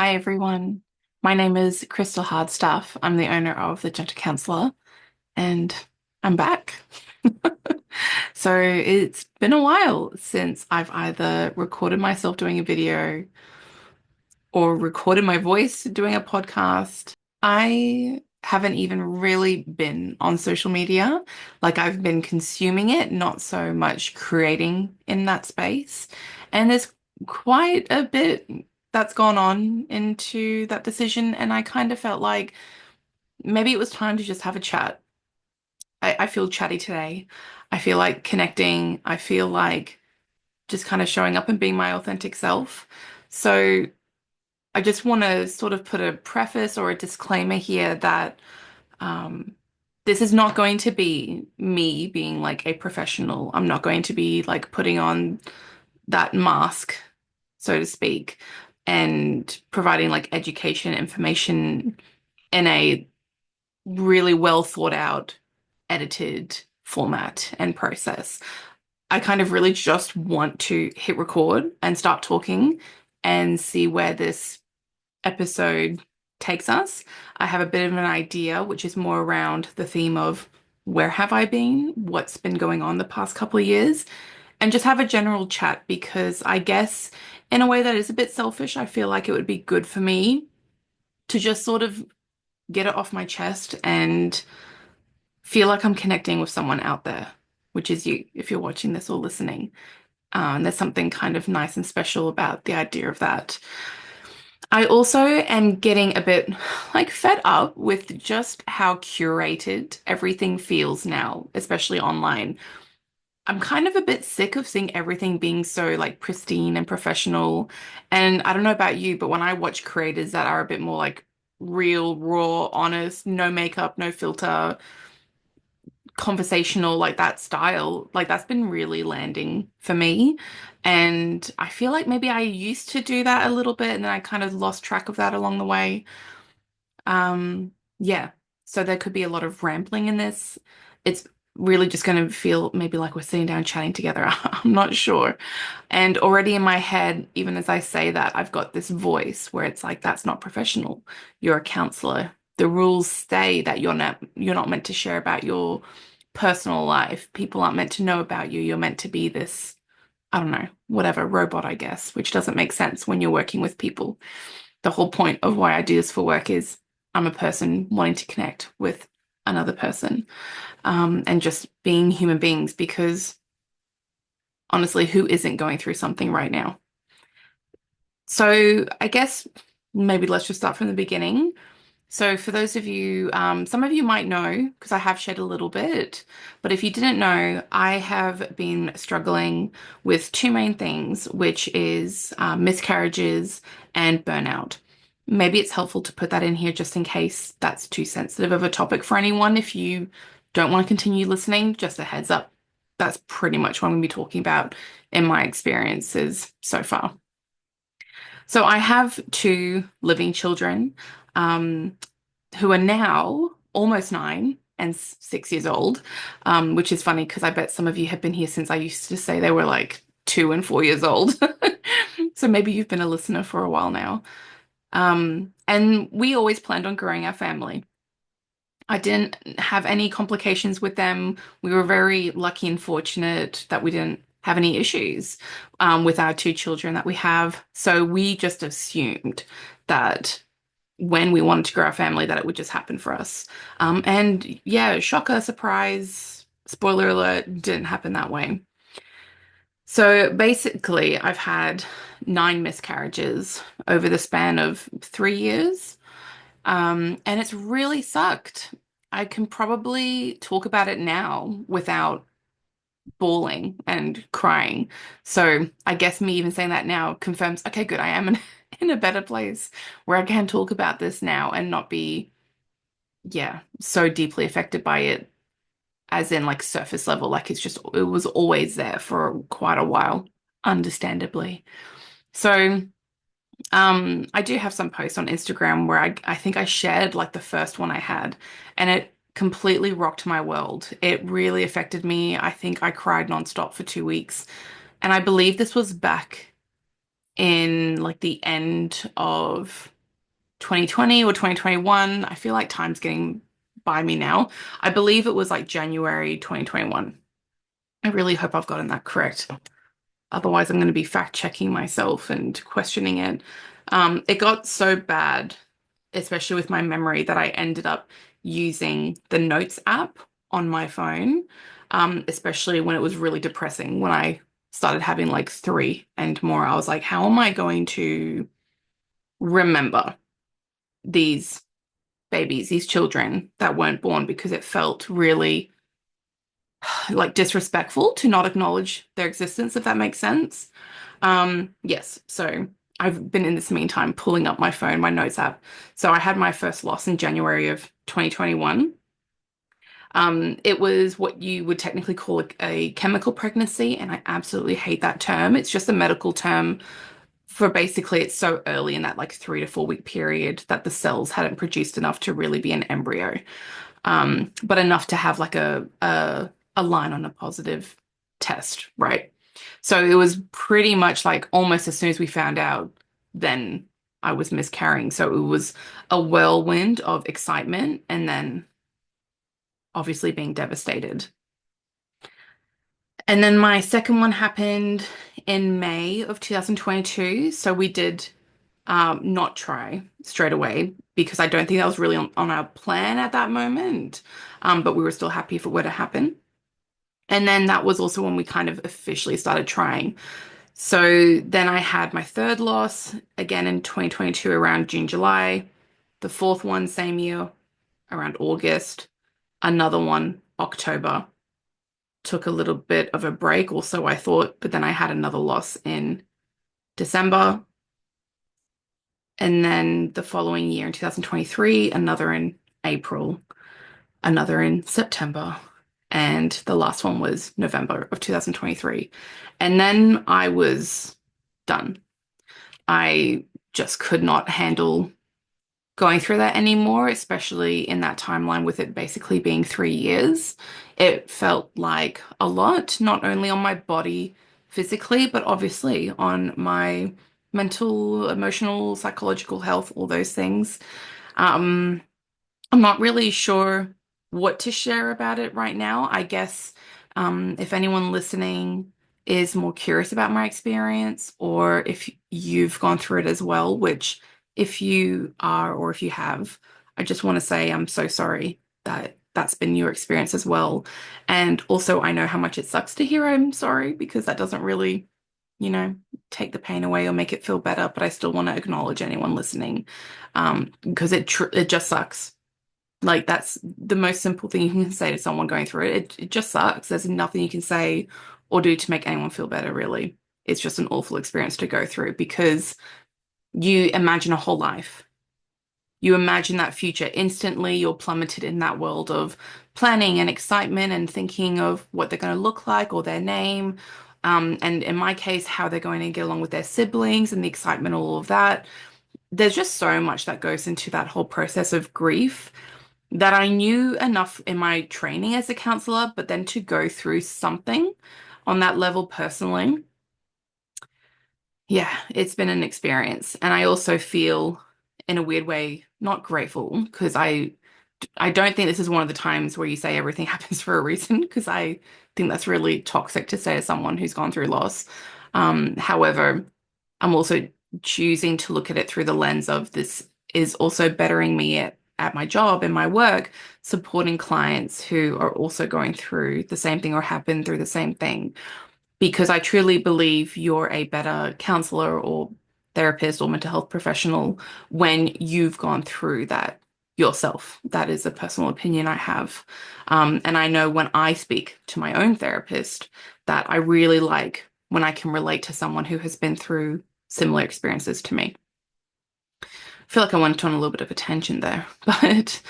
Hi everyone. My name is Crystal Hardstaff. I'm the owner of the Gentle Counsellor and I'm back. So it's been a while since I've either recorded myself doing a video or recorded my voice doing a podcast. I haven't even really been on social media. Like I've been consuming it, not so much creating in that space. And there's quite a bit that's gone on into that decision. And I kind of felt like maybe it was time to just have a chat. I feel chatty today. I feel like connecting. I feel like just kind of showing up and being my authentic self. So I just want to sort of put a preface or a disclaimer here that um, this is not going to be me being like a professional. I'm not going to be like putting on that mask, so to speak, and providing like education, information in a really well thought out, edited format and process. I kind of really just want to hit record and start talking and see where this episode takes us. I have a bit of an idea, which is more around the theme of where have I been? What's been going on the past couple of years? And just have a general chat because I guess in a way that is a bit selfish, I feel like it would be good for me to just sort of get it off my chest and feel like I'm connecting with someone out there, which is you, if you're watching this or listening. And there's something kind of nice and special about the idea of that. I also am getting a bit like fed up with just how curated everything feels now, especially online. I'm kind of a bit sick of seeing everything being so like pristine and professional. And I don't know about you, but when I watch creators that are a bit more like real, raw, honest, no makeup, no filter, conversational, like that style, like that's been really landing for me. And I feel like maybe I used to do that a little bit and then I kind of lost track of that along the way. Um, yeah. So there could be a lot of rambling in this. It's really just going to feel maybe like we're sitting down chatting together. I'm not sure. And already in my head, even as I say that, I've got this voice where it's like, that's not professional. You're a counselor. The rules say that you're not meant to share about your personal life. People aren't meant to know about you. You're meant to be this, I don't know, whatever, robot, I guess, which doesn't make sense when you're working with people. The whole point of why I do this for work is I'm a person wanting to connect with another person, and just being human beings because honestly, who isn't going through something right now? So I guess maybe let's just start from the beginning. So, for those of you, some of you might know because I have shared a little bit, but if you didn't know, I have been struggling with two main things, which is miscarriages and burnout. Maybe it's helpful to put that in here just in case that's too sensitive of a topic for anyone. If you don't want to continue listening, just a heads up. That's pretty much what I'm going to be talking about in my experiences so far. So, I have two living children. Um, who are now almost 9 and 6 years old, which is funny because I bet some of you have been here since I used to say they were like 2 and 4 years old. So maybe you've been a listener for a while now. And we always planned on growing our family. I didn't have any complications with them. We were very lucky and fortunate that we didn't have any issues with our two children that we have. So we just assumed that when we wanted to grow our family that it would just happen for us. And yeah, shocker, surprise, spoiler alert, didn't happen that way. So basically, I've had 9 miscarriages over the span of 3 years. And it's really sucked. I can probably talk about it now without bawling and crying. So I guess me even saying that now confirms, okay, good, I am in a better place where I can talk about this now and not be, yeah, so deeply affected by it, as in like surface level. Like it was always there for quite a while, understandably. So, I do have some posts on Instagram where I think I shared like the first one I had, and it completely rocked my world. It really affected me. I think I cried nonstop for 2 weeks. And I believe this was back in like the end of 2020 or 2021. I feel like time's getting by me now. I believe it was like January 2021. I really hope I've gotten that correct. Otherwise, I'm going to be fact checking myself and questioning it. It got so bad, especially with my memory, that I ended up using the Notes app on my phone, especially when it was really depressing. When I started having like three and more, I was like, how am I going to remember these babies, these children that weren't born? Because it felt really like disrespectful to not acknowledge their existence, if that makes sense. Yes, so I've been in this meantime pulling up my phone, my notes app. So I had my first loss in January of 2021. It was what you would technically call a chemical pregnancy, and I absolutely hate that term. It's just a medical term for basically it's so early in that like 3 to 4 week period that the cells hadn't produced enough to really be an embryo, but enough to have like a line on a positive test, right? So it was pretty much like almost as soon as we found out, then I was miscarrying. So it was a whirlwind of excitement and then obviously being devastated. And then my second one happened in May of 2022. So we did not try straight away because I don't think that was really on our plan at that moment. But we were still happy if it were to happen. And then that was also when we kind of officially started trying. So then I had my third loss again in 2022 around June, July. The fourth one, same year, around August. Another one, October. Took a little bit of a break, also, I thought, but then I had another loss in December. And then the following year in 2023, another in April, another in September, and the last one was November of 2023. And then I was done. I just could not handle going through that anymore, especially in that timeline with it basically being 3 years. It felt like a lot, not only on my body physically, but obviously on my mental, emotional, psychological health, all those things. Um, I'm not really sure what to share about it right now. I guess if anyone listening is more curious about my experience, or if you've gone through it as well, which if you are or if you have, I just want to say I'm so sorry that that's been your experience as well. And also, I know how much it sucks to hear I'm sorry because that doesn't really, you know, take the pain away or make it feel better. But I still want to acknowledge anyone listening because it just sucks. Like that's the most simple thing you can say to someone going through it. It just sucks. There's nothing you can say or do to make anyone feel better, really. It's just an awful experience to go through because you imagine a whole life. You imagine that future. Instantly, you're plummeted in that world of planning and excitement and thinking of what they're going to look like or their name. And in my case, how they're going to get along with their siblings and the excitement, all of that. There's just so much that goes into that whole process of grief that I knew enough in my training as a counselor, but then to go through something on that level personally, yeah, it's been an experience. And I also feel in a weird way not grateful because I don't think this is one of the times where you say everything happens for a reason because I think that's really toxic to say to someone who's gone through loss. However, I'm also choosing to look at it through the lens of this is also bettering me at my job and my work, supporting clients who are also going through the same thing or have been through the same thing. Because I truly believe you're a better counselor or therapist or mental health professional when you've gone through that yourself. That is a personal opinion I have. And I know when I speak to my own therapist that I really like when I can relate to someone who has been through similar experiences to me. I feel like I went on a little bit of a tangent there, but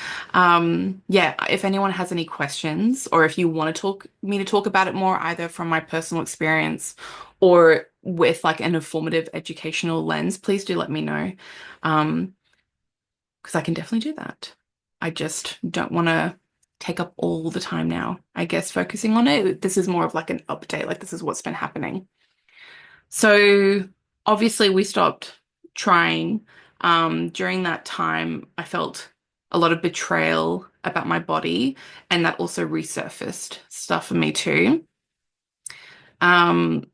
yeah, if anyone has any questions or if you want to talk me to talk about it more, either from my personal experience or with like an informative educational lens, please do let me know. Because I can definitely do that. I just don't want to take up all the time now. I guess focusing on it, this is more of like an update, like this is what's been happening. So Obviously, we stopped trying. During that time, I felt a lot of betrayal about my body, and that also resurfaced stuff for me too. Um,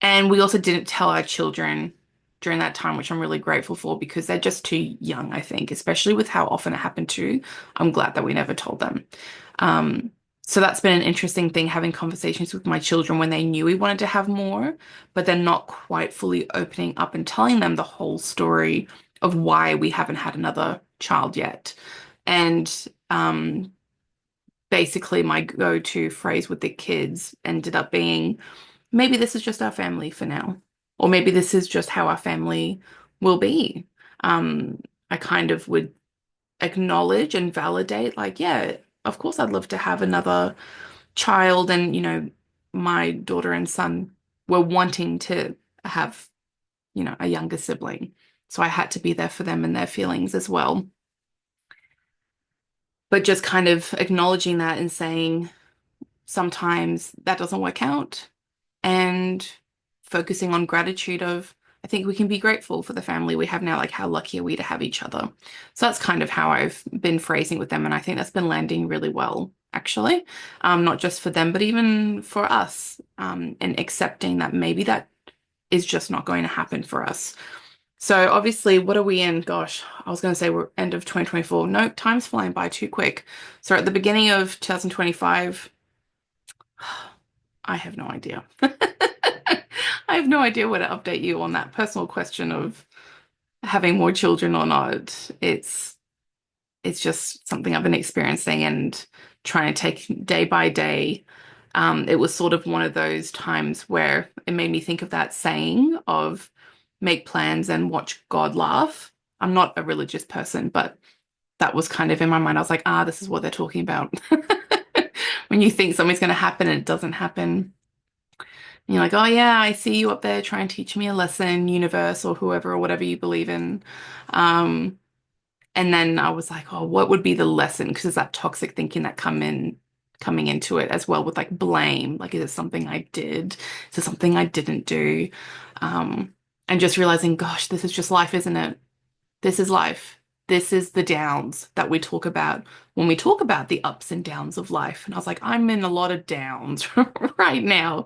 And we also didn't tell our children during that time, which I'm really grateful for because they're just too young, I think, especially with how often it happened too. I'm glad that we never told them. Um, so that's been an interesting thing having conversations with my children when they knew we wanted to have more, but they're not quite fully opening up and telling them the whole story of why we haven't had another child yet. And basically, my go-to phrase with the kids ended up being, maybe this is just our family for now, or maybe this is just how our family will be. Um, I kind of would acknowledge and validate, like, yeah, of course, I'd love to have another child. And, my daughter and son were wanting to have, a younger sibling. So I had to be there for them and their feelings as well. But just kind of acknowledging that and saying, sometimes that doesn't work out and focusing on gratitude of I think we can be grateful for the family we have now, like how lucky are we to have each other. So that's kind of how I've been phrasing with them, and I think that's been landing really well, actually. Not just for them, but even for us, and accepting that maybe that is just not going to happen for us. So obviously, what are we in? Gosh, I was going to say we're end of 2024. No, time's flying by too quick. So at the beginning of 2025, I have no idea. I have no idea where to update you on that personal question of having more children or not. It's just something I've been experiencing and trying to take day by day. It was sort of one of those times where it made me think of that saying of make plans and watch God laugh. I'm not a religious person, but that was kind of in my mind. I was like, this is what they're talking about. When you think something's going to happen and it doesn't happen. And you're like, oh yeah, I see you up there trying to teach me a lesson, universe or whoever or whatever you believe in. Um, and then I was like, oh, what would be the lesson? Because there's that toxic thinking that coming into it as well with like blame. Like, is it something I did? Is it something I didn't do? Um, and just realizing, gosh, this is just life, isn't it? This is life. This is the downs that we talk about when we talk about the ups and downs of life. And I was like, I'm in a lot of downs right now,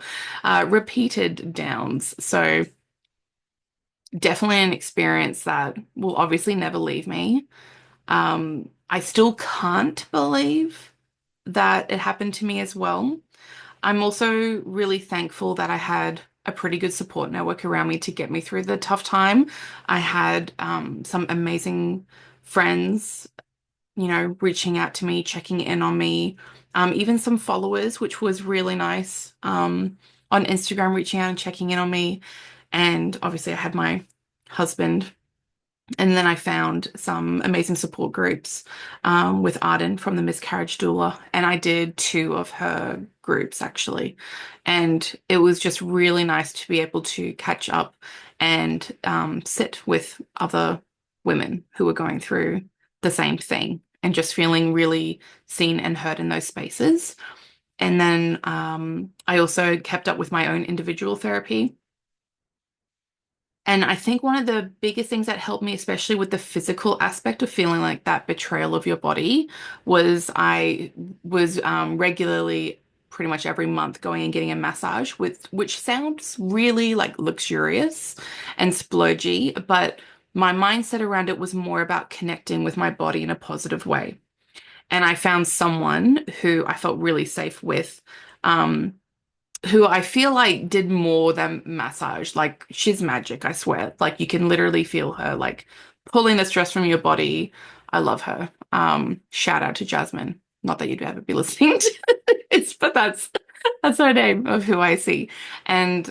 repeated downs. So definitely an experience that will obviously never leave me. I still can't believe that it happened to me as well. I'm also really thankful that I had a pretty good support network around me to get me through the tough time. I had some amazing friends, reaching out to me, checking in on me, even some followers, which was really nice, on Instagram, reaching out and checking in on me. And obviously, I had my husband. And then I found some amazing support groups with Arden from the Miscarriage Doula, and I did two of her groups actually. And it was just really nice to be able to catch up and sit with other women who were going through the same thing and just feeling really seen and heard in those spaces. And then I also kept up with my own individual therapy. And I think one of the biggest things that helped me, especially with the physical aspect of feeling like that betrayal of your body, was I was regularly, pretty much every month, going and getting a massage, with which sounds really like luxurious and splurgy, but my mindset around it was more about connecting with my body in a positive way. And I found someone who I felt really safe with. Who I feel like did more than massage. Like she's magic, I swear. Like you can literally feel her like pulling the stress from your body. I love her. Shout out to Jasmine. Not that you'd ever be listening to this, but that's her name of who I see. And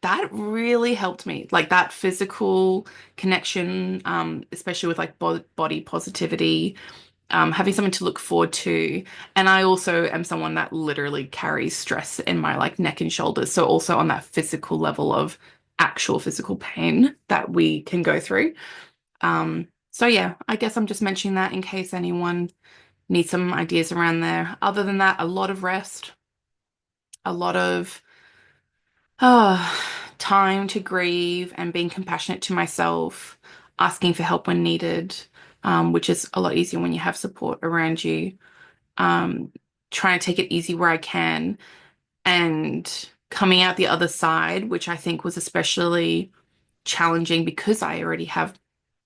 that really helped me. Like that physical connection, especially with like bo body positivity, having something to look forward to. And I also am someone that literally carries stress in my like neck and shoulders. So also on that physical level of actual physical pain that we can go through. So yeah, I guess I'm just mentioning that in case anyone needs some ideas around there. Other than that, a lot of rest, a lot of Oh, time to grieve and being compassionate to myself, asking for help when needed, which is a lot easier when you have support around you. Um, Trying to take it easy where I can, and coming out the other side, which I think was especially challenging because I already have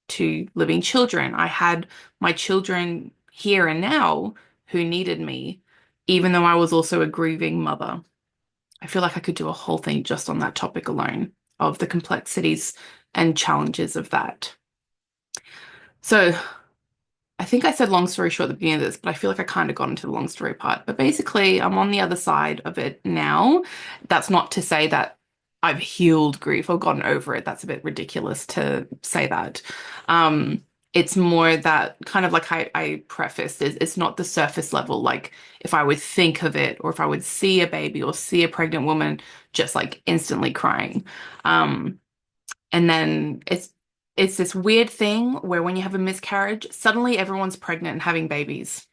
two living children. I had my children here and now who needed me, even though I was also a grieving mother. I feel like I could do a whole thing just on that topic alone of the complexities and challenges of that. So I think I said long story short at the beginning of this, but I feel like I kind of got into the long story part. But basically, I'm on the other side of it now. That's not to say that I've healed grief or gotten over it. That's a bit ridiculous to say that. Um, it's more that kind of like I prefaced, is it's not the surface level. Like if I would think of it, or if I would see a baby or see a pregnant woman just like instantly crying. Um, and then it's this weird thing where when you have a miscarriage, suddenly everyone's pregnant and having babies,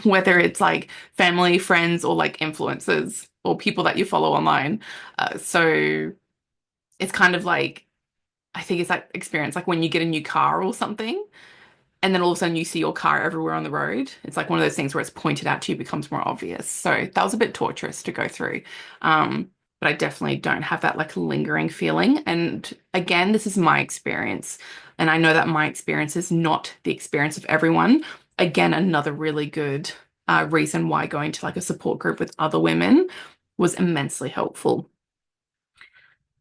whether it's like family, friends, or like influencers or people that you follow online. So it's kind of like, I think it's like experience, like when you get a new car or something, and then all of a sudden you see your car everywhere on the road. It's like one of those things where it's pointed out to you, becomes more obvious. So that was a bit torturous to go through. Um, but I definitely don't have that like lingering feeling. And again, this is my experience. And I know that my experience is not the experience of everyone. Again, another really good reason why going to like a support group with other women was immensely helpful.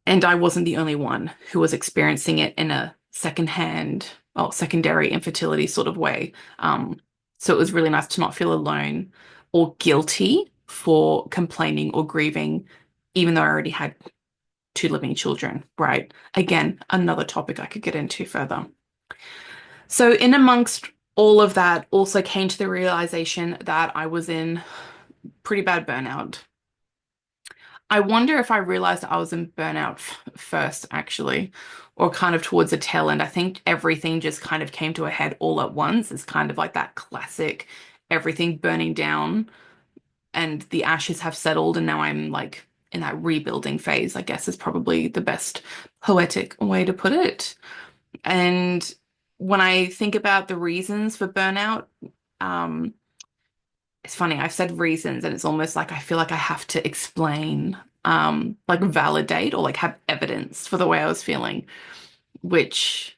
And I wasn't the only one who was experiencing it in a secondhand, or secondary infertility sort of way. So it was really nice to not feel alone or guilty for complaining or grieving, even though I already had two living children, right? Again, another topic I could get into further. So, in amongst all of that, also came to the realization that I was in pretty bad burnout. I wonder if I realized I was in burnout first, actually, or kind of towards the tail end. I think everything just kind of came to a head all at once. It's kind of like that classic everything burning down and the ashes have settled, and now I'm like in that rebuilding phase, I guess is probably the best poetic way to put it. And when I think about the reasons for burnout, um, it's funny, I've said reasons, and it's almost like I feel like I have to explain, like validate or like have evidence for the way I was feeling, which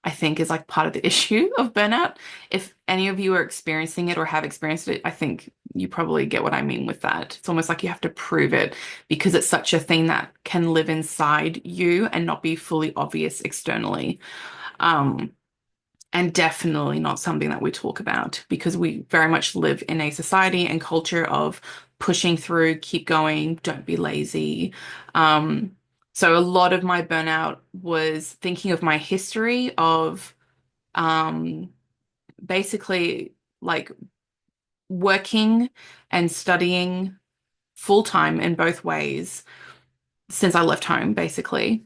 I think is like part of the issue of burnout. If any of you are experiencing it or have experienced it, I think you probably get what I mean with that. It's almost like you have to prove it because it's such a thing that can live inside you and not be fully obvious externally. Um, and definitely not something that we talk about because we very much live in a society and culture of pushing through, keep going, don't be lazy. Um, so a lot of my burnout was thinking of my history of um, basically like working and studying full time in both ways since I left home, basically.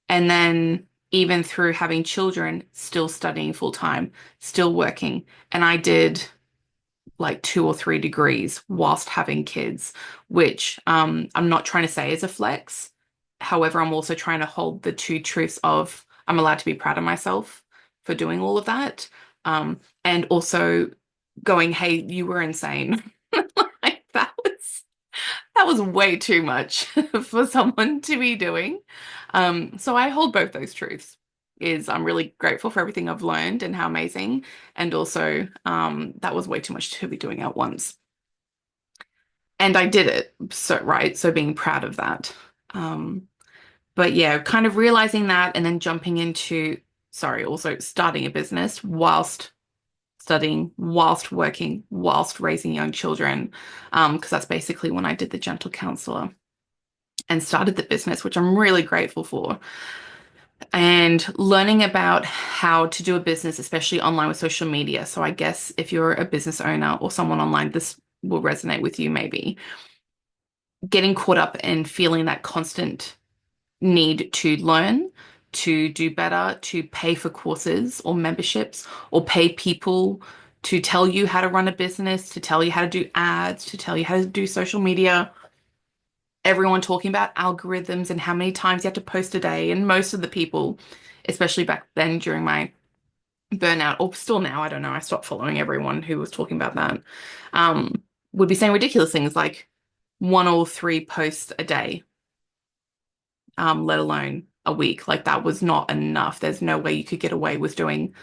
And then even through having children, still studying full time, still working. And I did like 2 or 3 degrees whilst having kids, which I'm not trying to say is a flex. However, I'm also trying to hold the two truths of I'm allowed to be proud of myself for doing all of that. And also going, hey, you were insane. Like that was way too much for someone to be doing. So I hold both those truths. Is I'm really grateful for everything I've learned and how amazing, and also that was way too much to be doing at once. And I did it, so right, so being proud of that. Um, but yeah, kind of realizing that and then jumping into, sorry, also starting a business whilst studying, whilst working, whilst raising young children, because that's basically when I did the Gentle Counsellor and started the business, which I'm really grateful for. And learning about how to do a business, especially online with social media. So I guess if you're a business owner or someone online, this will resonate with you maybe. Getting caught up and feeling that constant need to learn, to do better, to pay for courses or memberships, or pay people to tell you how to run a business, to tell you how to do ads, to tell you how to do social media. everyone talking about algorithms and how many times you have to post a day. And most of the people, especially back then during my burnout, or still now, I don't know, I stopped following everyone who was talking about that, um, would be saying ridiculous things like one or three posts a day, let alone a week. Like that was not enough. There's no way you could get away with doing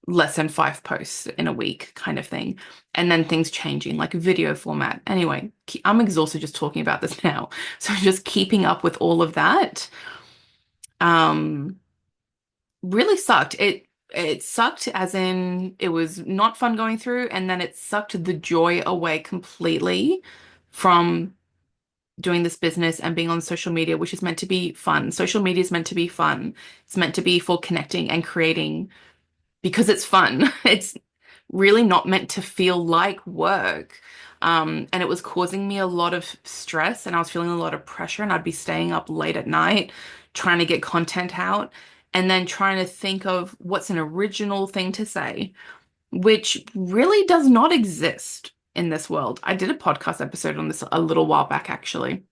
less than five posts in a week kind of thing. And then things changing, like video format. Anyway, I'm exhausted just talking about this now. So just keeping up with all of that, um, really sucked. It sucked as in it was not fun going through, and then it sucked the joy away completely from doing this business and being on social media, which is meant to be fun. Social media is meant to be fun. It's meant to be for connecting and creating because it's fun. It's really not meant to feel like work. And it was causing me a lot of stress and I was feeling a lot of pressure and I'd be staying up late at night trying to get content out and then trying to think of what's an original thing to say, which really does not exist in this world. I did a podcast episode on this a little while back, actually.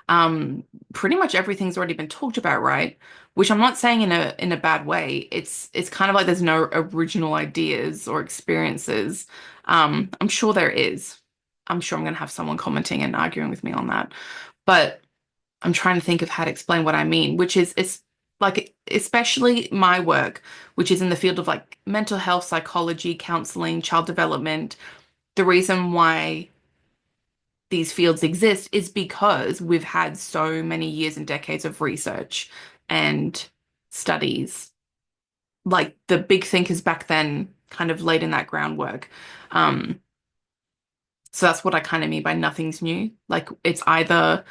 um Pretty much everything's already been talked about, right? Which I'm not saying in a bad way. It's kind of like there's no original ideas or experiences. I'm sure there is. I'm sure I'm gonna have someone commenting and arguing with me on that. But I'm trying to think of how to explain what I mean, which is it's like especially my work, which is in the field of like mental health, psychology, counseling, child development. The reason why these fields exist is because we've had so many years and decades of research and studies. Like the big thinkers back then kind of laid in that groundwork. Um, so that's what I kind of mean by nothing's new. Like it's either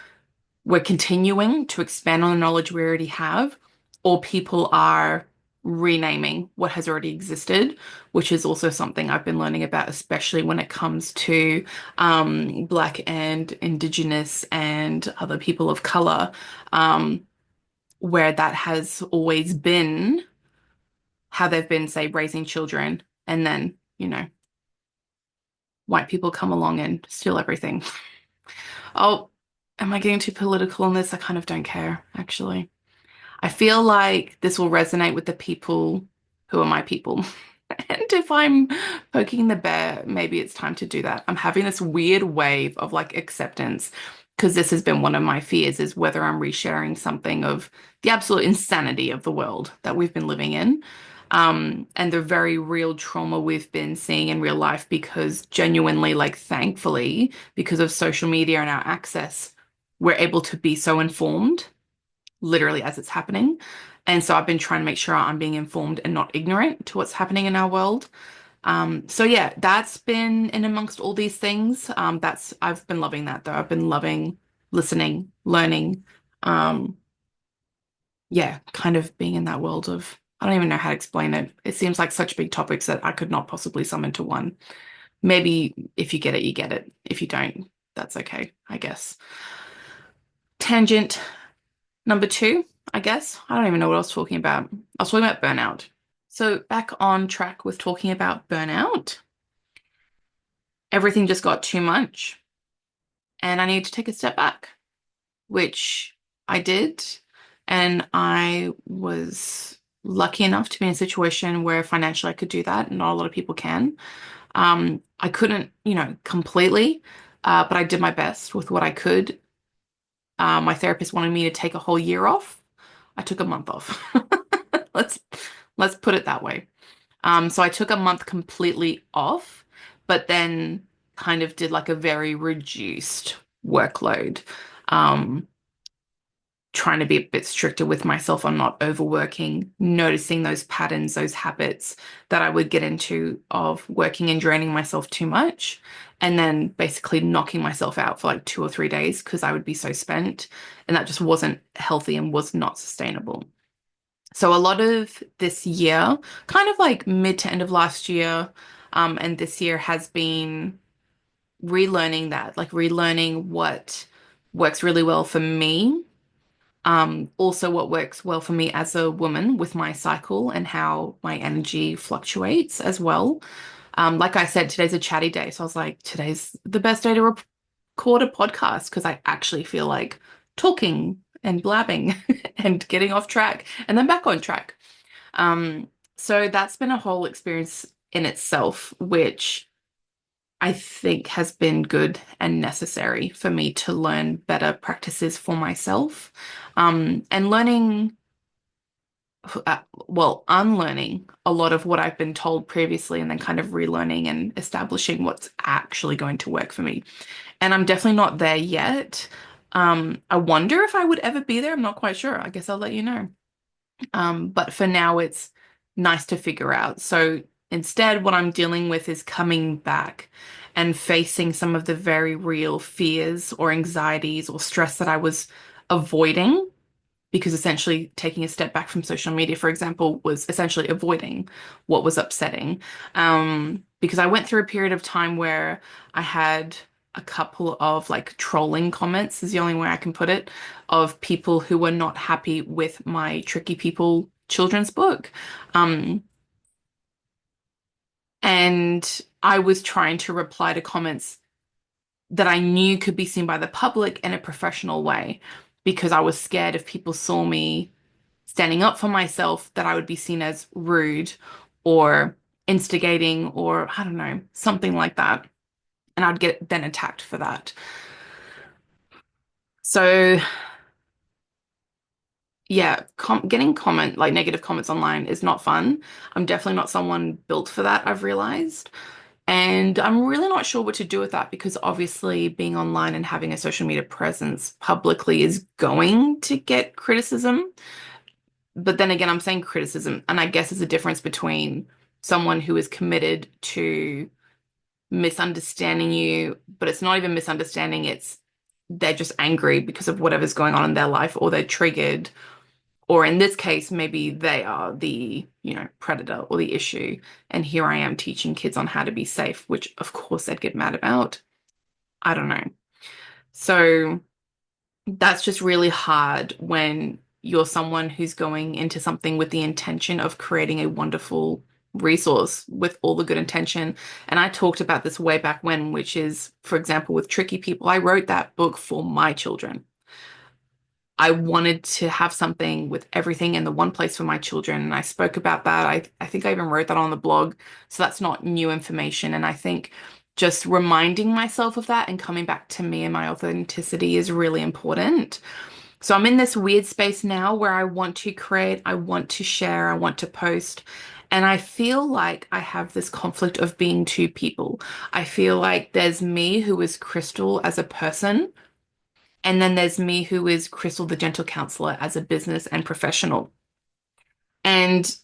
we're continuing to expand on the knowledge we already have, or people are renaming what has already existed, which is also something I've been learning about, especially when it comes to Black and Indigenous and other people of color, um, where that has always been how they've been, say, raising children, and then, white people come along and steal everything. Oh, am I getting too political on this? I kind of don't care, actually. I feel like this will resonate with the people who are my people. And if I'm poking the bear, maybe it's time to do that. I'm having this weird wave of like acceptance because this has been one of my fears is whether I'm resharing something of the absolute insanity of the world that we've been living in. And the very real trauma we've been seeing in real life because genuinely, like, thankfully, because of social media and our access, we're able to be so informed literally as it's happening. And so I've been trying to make sure I'm being informed and not ignorant to what's happening in our world. So yeah, that's been in amongst all these things. That's I've been loving that though. I've been loving listening, learning. Um, yeah, kind of being in that world of I don't even know how to explain it. It seems like such big topics that I could not possibly sum into one. Maybe if you get it, you get it. If you don't, that's okay, I guess. Tangent number two, I guess. I don't even know what I was talking about. I was talking about burnout. So back on track with talking about burnout, everything just got too much and I needed to take a step back, which I did. And I was lucky enough to be in a situation where financially I could do that. Not a lot of people can. I couldn't, completely, but I did my best with what I could. My therapist wanted me to take a whole year off. I took a month off. Let's let's put it that way. So I took a month completely off, but then kind of did like a very reduced workload. Um, Trying to be a bit stricter with myself on not overworking, noticing those patterns, those habits that I would get into of working and draining myself too much, and then basically knocking myself out for like 2 or 3 days because I would be so spent, and that just wasn't healthy and was not sustainable. So a lot of this year, kind of like mid to end of last year, and this year has been relearning that, like relearning what works really well for me. Also what works well for me as a woman with my cycle and how my energy fluctuates as well. Like I said, today's a chatty day. So I was like, today's the best day to record a podcast because I actually feel like talking and blabbing and getting off track and then back on track. Um, so that's been a whole experience in itself, which I think has been good and necessary for me to learn better practices for myself. And learning, unlearning a lot of what I've been told previously and then kind of relearning and establishing what's actually going to work for me. And I'm definitely not there yet. I wonder if I would ever be there. I'm not quite sure. I guess I'll let you know. But for now, it's nice to figure out. So instead, what I'm dealing with is coming back and facing some of the very real fears or anxieties or stress that I was avoiding because essentially taking a step back from social media, for example, was essentially avoiding what was upsetting. Because I went through a period of time where I had a couple of like trolling comments, is the only way I can put it, of people who were not happy with my Tricky People children's book. Um, and I was trying to reply to comments that I knew could be seen by the public in a professional way because I was scared if people saw me standing up for myself that I would be seen as rude or instigating or I don't know, something like that. And I'd get then attacked for that. So yeah, getting like negative comments online is not fun. I'm definitely not someone built for that, I've realized. And I'm really not sure what to do with that because obviously being online and having a social media presence publicly is going to get criticism. But then again, I'm saying criticism, and I guess there's a difference between someone who is committed to misunderstanding you, but it's not even misunderstanding, it's they're just angry because of whatever's going on in their life, or they're triggered, or in this case, maybe they are the, predator or the issue. And here I am teaching kids on how to be safe, which of course they'd get mad about. I don't know. So that's just really hard when you're someone who's going into something with the intention of creating a wonderful resource with all the good intention. And I talked about this way back when, which is, for example, with Tricky People, I wrote that book for my children. I wanted to have something with everything in the one place for my children. And I spoke about that. I think I even wrote that on the blog. So that's not new information. And I think just reminding myself of that and coming back to me and my authenticity is really important. So I'm in this weird space now where I want to create, I want to share, I want to post. And I feel like I have this conflict of being two people. I feel like there's me who is Crystal as a person, and then there's me who is Crystal the Gentle Counselor as a business and professional. And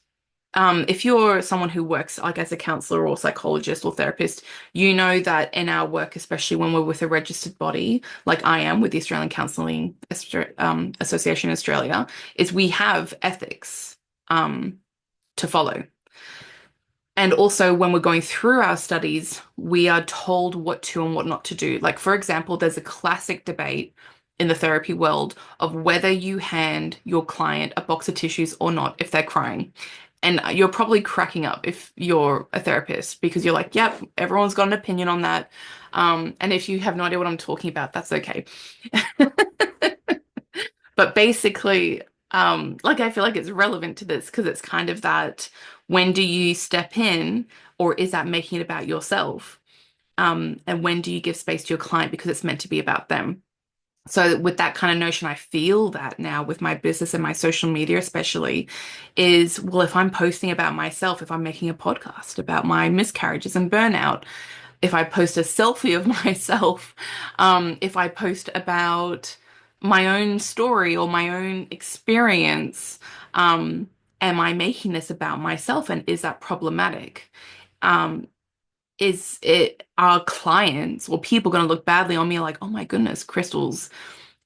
if you're someone who works like as a counselor or psychologist or therapist, you know that in our work, especially when we're with a registered body, like I am with the Australian Counselling Association in Australia, is we have ethics to follow. And also, when we're going through our studies, we are told what to and what not to do. Like, for example, there's a classic debate in the therapy world of whether you hand your client a box of tissues or not if they're crying. And you're probably cracking up if you're a therapist because you're like, yep, everyone's got an opinion on that. And if you have no idea what I'm talking about, that's okay. But basically, like I feel like it's relevant to this because it's kind of that when do you step in or is that making it about yourself? And when do you give space to your client because it's meant to be about them? So with that kind of notion, I feel that now with my business and my social media especially is, well, if I'm posting about myself, if I'm making a podcast about my miscarriages and burnout, if I post a selfie of myself, if I post about my own story or my own experience, am I making this about myself and is that problematic? Um, is it our clients or people going to look badly on me like, oh my goodness, Crystal's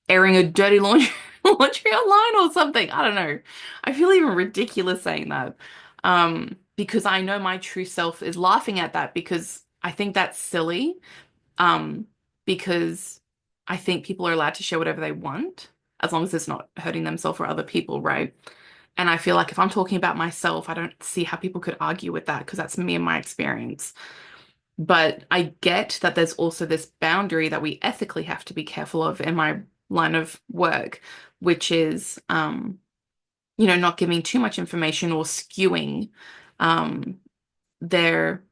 airing a dirty laundry, laundry online or something? I don't know. I feel even ridiculous saying that. Because I know my true self is laughing at that because I think that's silly. Um, because I think people are allowed to share whatever they want as long as it's not hurting themselves or other people, right? And I feel like if I'm talking about myself, I don't see how people could argue with that because that's me and my experience. But I get that there's also this boundary that we ethically have to be careful of in my line of work, which is, not giving too much information or skewing um, their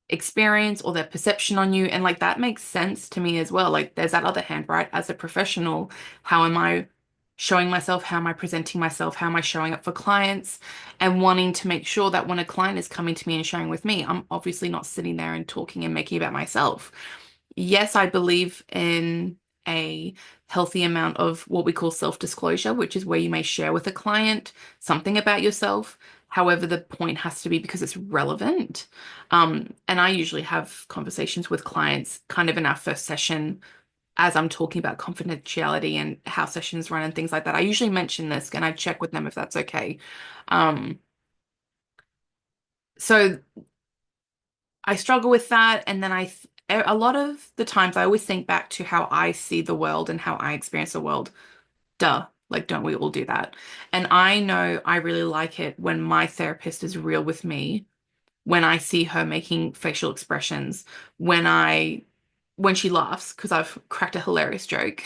experience or their perception on you. And like that makes sense to me as well. Like there's that other hand, right? As a professional, how am I showing myself? How am I presenting myself? How am I showing up for clients? And wanting to make sure that when a client is coming to me and sharing with me, I'm obviously not sitting there and talking and making about myself. Yes, I believe in a healthy amount of what we call self-disclosure, which is where you may share with a client something about yourself. However, the point has to be because it's relevant. And I usually have conversations with clients kind of in our first session as I'm talking about confidentiality and how sessions run and things like that. I usually mention this and I check with them if that's okay. Um, so I struggle with that. And then a lot of the times I always think back to how I see the world and how I experience the world. Duh. Like, don't we all do that? And I know I really like it when my therapist is real with me, when I see her making facial expressions, when she laughs, because I've cracked a hilarious joke.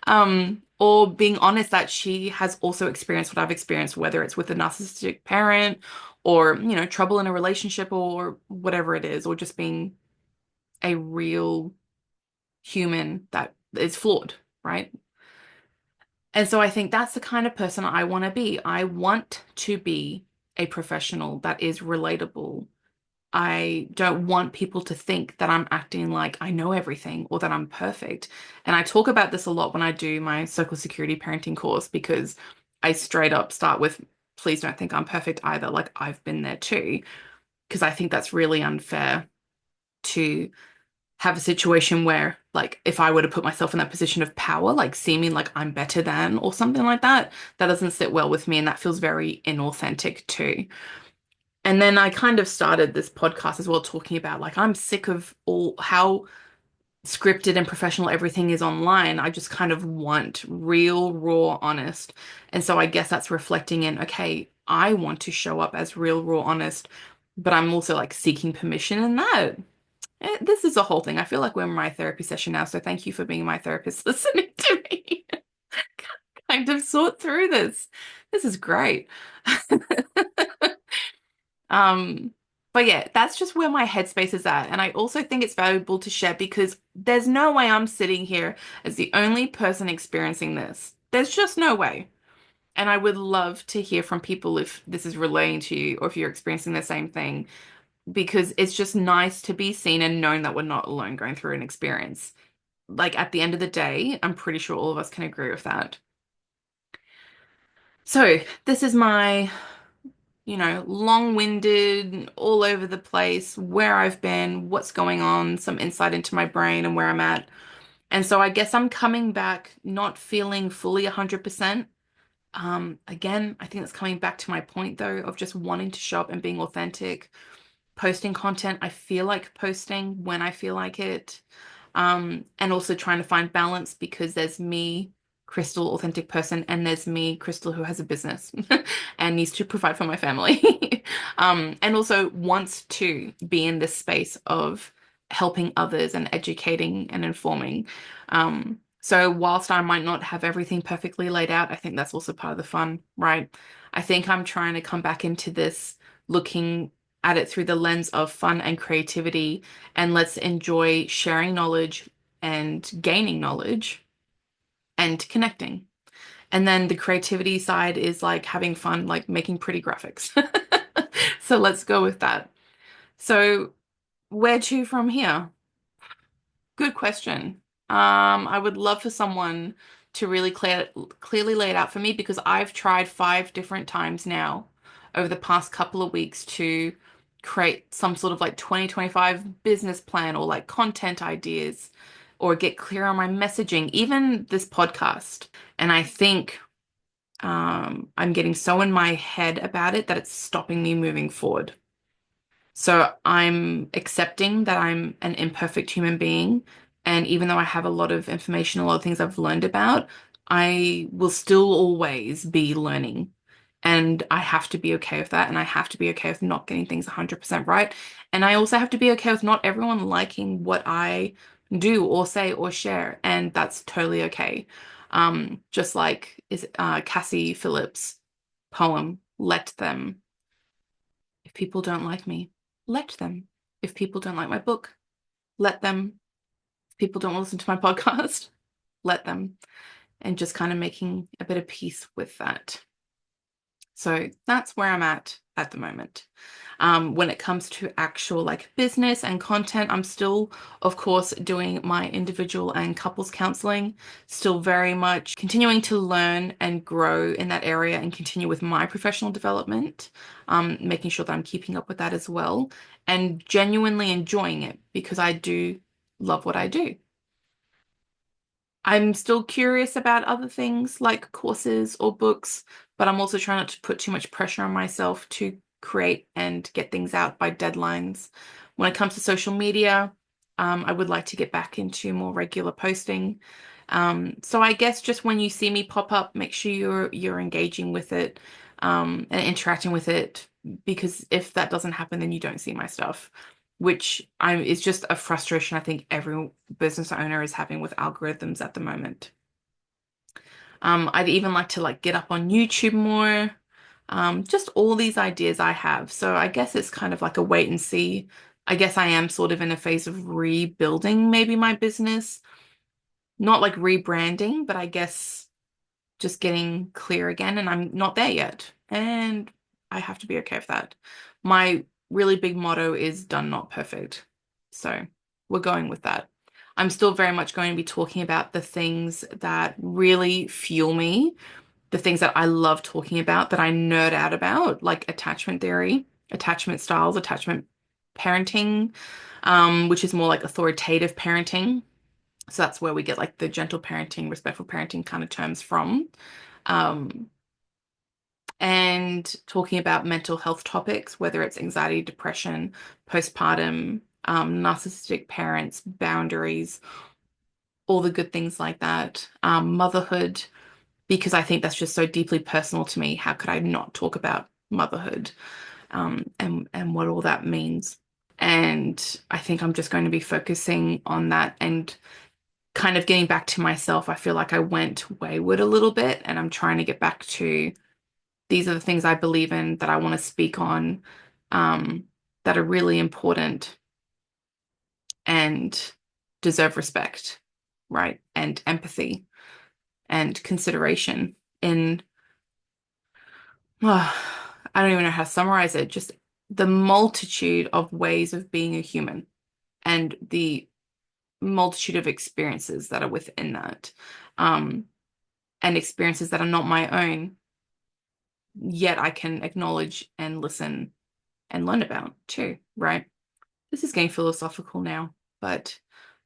Or being honest that she has also experienced what I've experienced, whether it's with a narcissistic parent or, trouble in a relationship or whatever it is, or just being a real human that is flawed, right? And so I think that's the kind of person I want to be. I want to be a professional that is relatable. I don't want people to think that I'm acting like I know everything or that I'm perfect. And I talk about this a lot when I do my Circle Security parenting course because I straight up start with, please don't think I'm perfect either. Like I've been there too, because I think that's really unfair to have a situation where, like, if I were to put myself in that position of power, like seeming like I'm better than or something like that, that doesn't sit well with me. And that feels very inauthentic too. And then I kind of started this podcast as well, talking about like I'm sick of all how scripted and professional everything is online. I just kind of want real, raw, honest. And so I guess that's reflecting in, okay, I want to show up as real, raw, honest, but I'm also like seeking permission in that. This is a whole thing. I feel like we're in my therapy session now, so thank you for being my therapist listening to me. Kind of sort through this. This is great. Um, but yeah, that's just where my headspace is at. And I also think it's valuable to share because there's no way I'm sitting here as the only person experiencing this. There's just no way. And I would love to hear from people if this is relating to you or if you're experiencing the same thing, because it's just nice to be seen and known that we're not alone going through an experience. Like at the end of the day, I'm pretty sure all of us can agree with that. So, this is my long-winded, all over the place, where I've been, what's going on, some insight into my brain and where I'm at. And so I guess I'm coming back not feeling fully 100%. Again, I think that's coming back to my point though of just wanting to show up and being authentic, posting content. I feel like posting when I feel like it. And also trying to find balance because there's me, Crystal, authentic person, and there's me, Crystal, who has a business and needs to provide for my family. And also wants to be in this space of helping others and educating and informing. So whilst I might not have everything perfectly laid out, I think that's also part of the fun, right? I think I'm trying to come back into this looking at it through the lens of fun and creativity, and let's enjoy sharing knowledge and gaining knowledge and connecting. And then the creativity side is like having fun, like making pretty graphics. So let's go with that. So where to from here? Good question. I would love for someone to really clearly lay it out for me because I've tried 5 different times now over the past couple of weeks to create some sort of like 2025 business plan or like content ideas or get clear on my messaging, even this podcast. And I think I'm getting so in my head about it that it's stopping me moving forward. So I'm accepting that I'm an imperfect human being. And even though I have a lot of information, a lot of things I've learned about, I will still always be learning. And I have to be okay with that. And I have to be okay with not getting things 100% right. And I also have to be okay with not everyone liking what I do or say or share. And that's totally okay. Just like is Cassie Phillips' poem, Let Them. If people don't like me, let them. If people don't like my book, let them. If people don't listen to my podcast, let them. And just kind of making a bit of peace with that. So that's where I'm at the moment. When it comes to actual like business and content, I'm still, of course, doing my individual and couples counseling, still very much continuing to learn and grow in that area and continue with my professional development, making sure that I'm keeping up with that as well and genuinely enjoying it because I do love what I do. I'm still curious about other things like courses or books, but I'm also trying not to put too much pressure on myself to create and get things out by deadlines. When it comes to social media, I would like to get back into more regular posting. So I guess just when you see me pop up, make sure you're engaging with it, and interacting with it, because if that doesn't happen, then you don't see my stuff, which is just a frustration I think every business owner is having with algorithms at the moment. I'd even like to like get up on YouTube more. Just all these ideas I have. So I guess it's kind of like a wait and see. I guess I am sort of in a phase of rebuilding maybe my business. Not like rebranding, but I guess just getting clear again, and I'm not there yet. And I have to be okay with that. My really big motto is done, not perfect. So we're going with that. I'm still very much going to be talking about the things that really fuel me, the things that I love talking about, that I nerd out about, like attachment theory, attachment styles, attachment parenting, which is more like authoritative parenting. So that's where we get like the gentle parenting, respectful parenting kind of terms from. Um, and talking about mental health topics, whether it's anxiety, depression, postpartum, narcissistic parents, boundaries, all the good things like that, motherhood, because I think that's just so deeply personal to me. How could I not talk about motherhood, and what all that means? And I think I'm just going to be focusing on that and kind of getting back to myself. I feel like I went wayward a little bit, and I'm trying to get back to these are the things I believe in that I want to speak on, um, that are really important and deserve respect, right? And empathy and consideration in, oh, I don't even know how to summarize it, just the multitude of ways of being a human and the multitude of experiences that are within that, um, and experiences that are not my own, yet I can acknowledge and listen and learn about too, right? This is getting philosophical now, but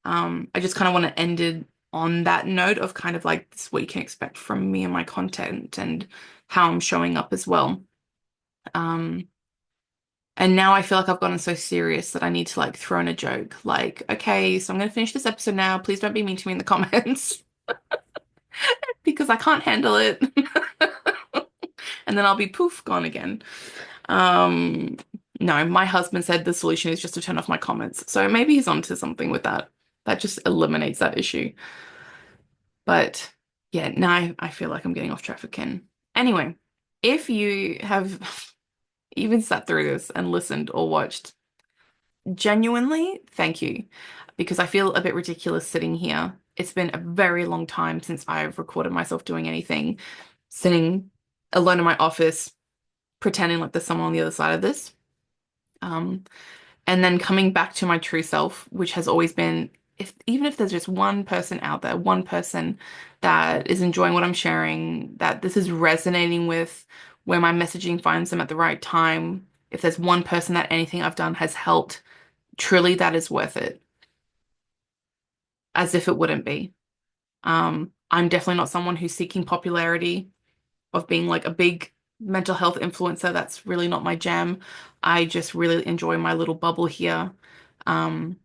I just kind of want to end it on that note of kind of like this is what you can expect from me and my content and how I'm showing up as well. Um, and now I feel like I've gotten so serious that I need to like throw in a joke, like, okay, so I'm going to finish this episode now. Please don't be mean to me in the comments because I can't handle it. And then I'll be poof, gone again. Um, no, my husband said the solution is just to turn off my comments. So maybe he's onto something with that. That just eliminates that issue. But yeah, now I feel like I'm getting off track again. Anyway, if you have even sat through this and listened or watched, genuinely, thank you. Because I feel a bit ridiculous sitting here. It's been a very long time since I've recorded myself doing anything, sitting alone in my office, pretending like there's someone on the other side of this. Um, and then coming back to my true self, which has always been, if even if there's just one person out there, one person that is enjoying what I'm sharing, that this is resonating with, where my messaging finds them at the right time, if there's one person that anything I've done has helped, truly that is worth it, as if it wouldn't be. I'm definitely not someone who's seeking popularity, of being like a big mental health influencer. That's really not my jam. I just really enjoy my little bubble here. Um,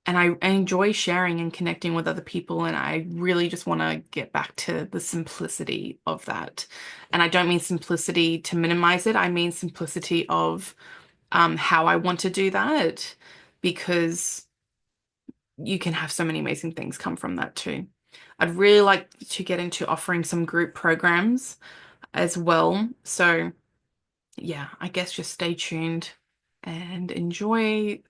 And I enjoy sharing and connecting with other people, and I really just want to get back to the simplicity of that. And I don't mean simplicity to minimize it. I mean simplicity of how I want to do that, because you can have so many amazing things come from that too. I'd really like to get into offering some group programs as well. So yeah, I guess just stay tuned and enjoy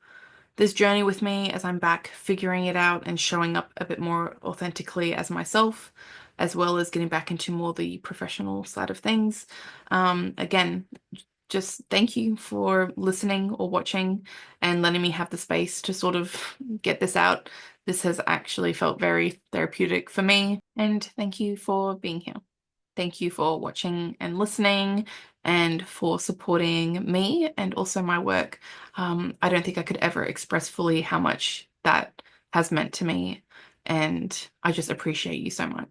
this journey with me as I'm back figuring it out and showing up a bit more authentically as myself, as well as getting back into more the professional side of things. Again, just thank you for listening or watching and letting me have the space to sort of get this out. This has actually felt very therapeutic for me, and thank you for being here. Thank you for watching and listening and for supporting me and also my work. I don't think I could ever express fully how much that has meant to me, and I just appreciate you so much.